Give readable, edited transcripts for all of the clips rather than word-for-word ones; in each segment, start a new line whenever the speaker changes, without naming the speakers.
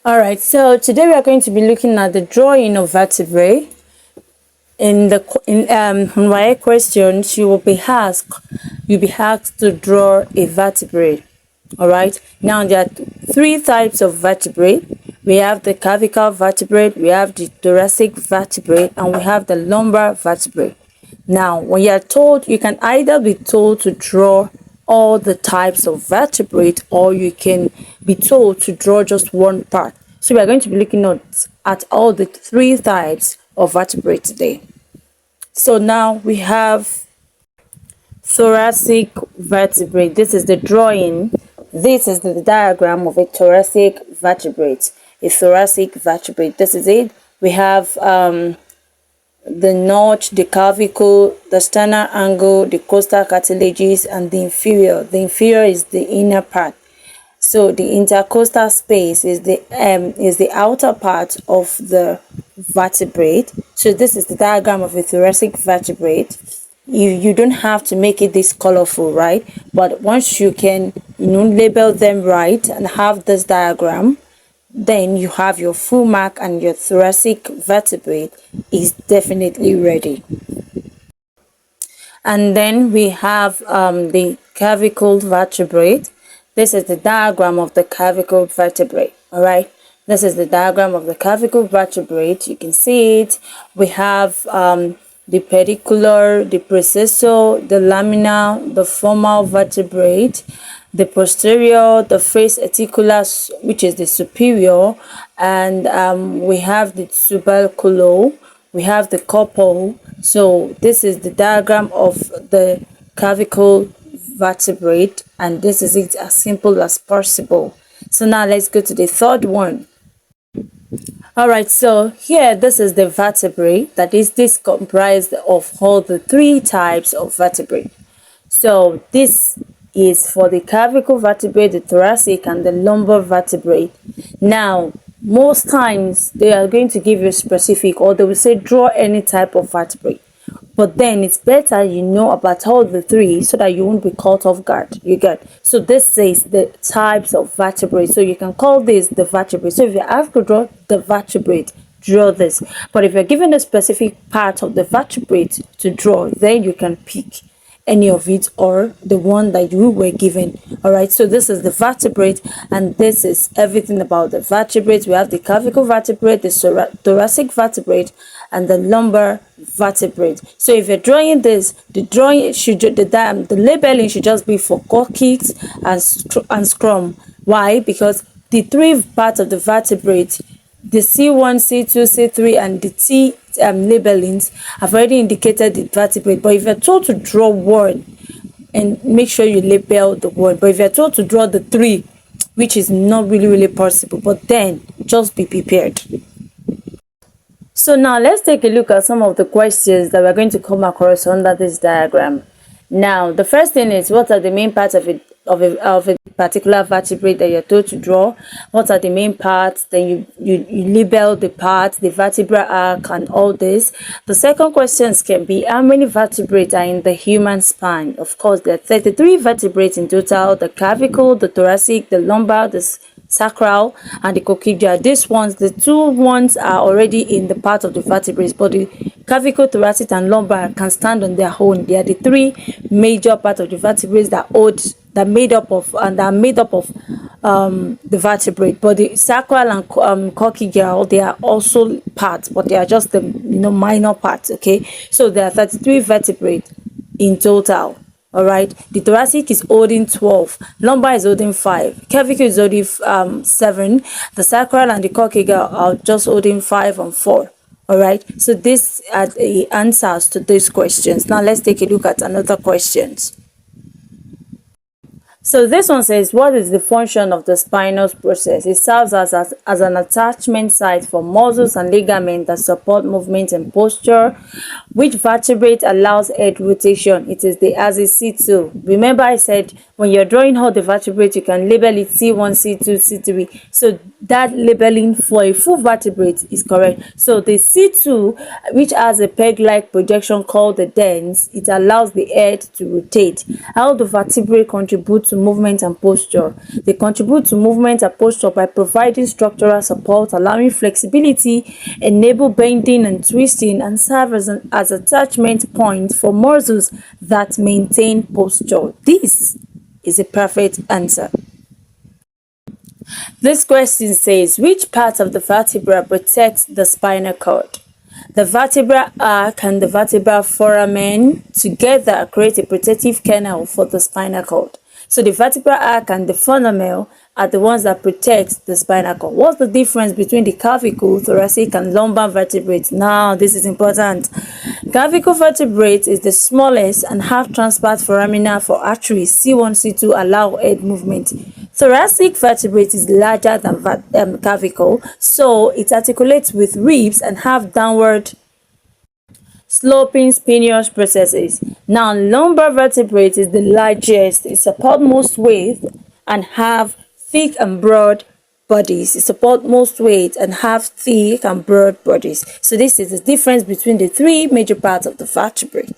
All right, so today we are going to be looking at the drawing of vertebrae. In my questions, you'll be asked to draw a vertebrae. All right. Now there are three types of vertebrae. We have the clavicle vertebrate, we have the thoracic vertebrate, and we have the lumbar vertebrate. Now, when you are told, you can either be told to draw all the types of vertebrate, or you can be told to draw just one part. So we are going to be looking at all the three types of vertebrate today. So now we have thoracic vertebrate. This is the drawing. This is the diagram of a thoracic vertebrate. A thoracic vertebrate. This is it. We have the notch, the clavicle, the sternal angle, the costal cartilages, and the inferior. The inferior is the inner part. So the intercostal space is the outer part of the vertebrate. So this is the diagram of a thoracic vertebrate. You don't have to make it this colorful, right? But once you can label them right and have this diagram, then you have your full mark and your thoracic vertebrate is definitely ready. And then we have the clavicle vertebrate. This is the diagram of the clavicle vertebrate. All right, this is the diagram of the clavicle vertebrate. You can see it. We have the pedicular, the processor, the laminar, the femoral vertebrate, the posterior, the face articular, which is the superior, and we have the tubercular, we have the corpus. So this is the diagram of the clavicle vertebrate, and this is it as simple as possible. So now let's go to the third one. All right, so here this is the vertebrae, that is this comprised of all the three types of vertebrae. So this is for the clavicle vertebrae, the thoracic, and the lumbar vertebrae. Now most times they are going to give you a specific, or they will say draw any type of vertebrae. But then it's better you know about all the three so that you won't be caught off guard. You get? So this says the types of vertebrae. So you can call this the vertebrae. So if you have to draw the vertebrate, draw this. But if you're given a specific part of the vertebrate to draw, then you can pick any of it or the one that you were given. All right, so this is the vertebrate, and this is everything about the vertebrate. We have the clavicle vertebrate, the thoracic vertebrate, and the lumbar vertebrate. So if you're drawing this, the labeling should just be for coccyx and scrum. Why? Because the three parts of the vertebrate, the C1, C2, C3, and the T labelings have already indicated the vertebrate. But if you're told to draw one, and make sure you label the one. But if you're told to draw the three, which is not really possible, but then just be prepared. So now let's take a look at some of the questions that we're going to come across under this diagram. Now the first thing is, what are the main parts of a particular vertebrate that you're told to draw? What are the main parts? Then you label the parts, the vertebral arc, and all this. The second questions can be, how many vertebrates are in the human spine? Of course, there are 33 vertebrates in total: the clavicle, the thoracic, the lumbar, the sacral, and the coccygeal. These ones, the two ones are already in the part of the vertebrates, but the clavicle, thoracic, and lumbar can stand on their own. They are the three major parts of the vertebrates that are made up of the vertebrate. But the sacral and coccygeal, they are also parts, but they are just the minor parts. Okay, so there are 33 vertebrates in total. All right, the thoracic is holding 12, lumbar is holding 5, clavicle is holding 7, the sacral and the coccygeal are just holding 5 and 4. All right, so these are the answers to these questions. Now let's take a look at another questions. So this one says, what is the function of the spinal process? It serves as an attachment site for muscles and ligaments that support movement and posture. Which vertebrate allows head rotation? It is the axis C2. Remember I said when you're drawing all the vertebrates, you can label it C1, C2, C3. So that labeling for a full vertebrate is correct. So the C2, which has a peg-like projection called the dens, it allows the head to rotate. How do vertebrae contribute to to movement and posture? They contribute to movement and posture by providing structural support, allowing flexibility, enable bending and twisting, and serve as attachment points for muscles that maintain posture. This is a perfect answer. This question says, which part of the vertebra protects the spinal cord? The vertebral arc and the vertebral foramen together create a protective canal for the spinal cord. So the vertebral arc and the foramen are the ones that protect the spinal cord. What's the difference between the clavicle, thoracic, and lumbar vertebrates? Now, this is important. Clavicle vertebrate is the smallest and have transverse foramina for arteries C1, C2 allow head movement. Thoracic vertebrate is larger than clavicle, so it articulates with ribs and have downward sloping spinous processes. Now, lumbar vertebrate is the largest. It supports most weight and have thick and broad bodies. It supports most weight and have thick and broad bodies. So this is the difference between the three major parts of the vertebrae.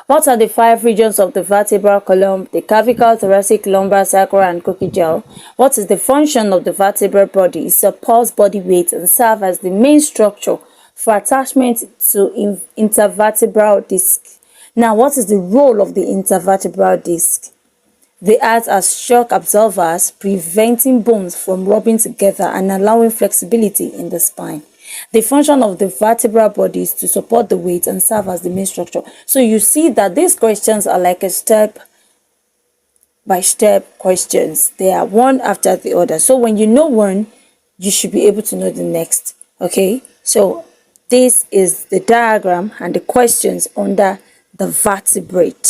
What are the 5 regions of the vertebral column? The clavicle, thoracic, lumbar, sacral, and coccygeal. What is the function of the vertebral body? It supports body weight and serves as the main structure for attachment to intervertebral disc. Now, what is the role of the intervertebral disc? They act as shock absorbers, preventing bones from rubbing together and allowing flexibility in the spine. The function of the vertebral body is to support the weight and serve as the main structure. So you see that these questions are like a step-by-step questions. They are one after the other. So when you know one, you should be able to know the next. Okay, so this is the diagram and the questions under the vertebrate.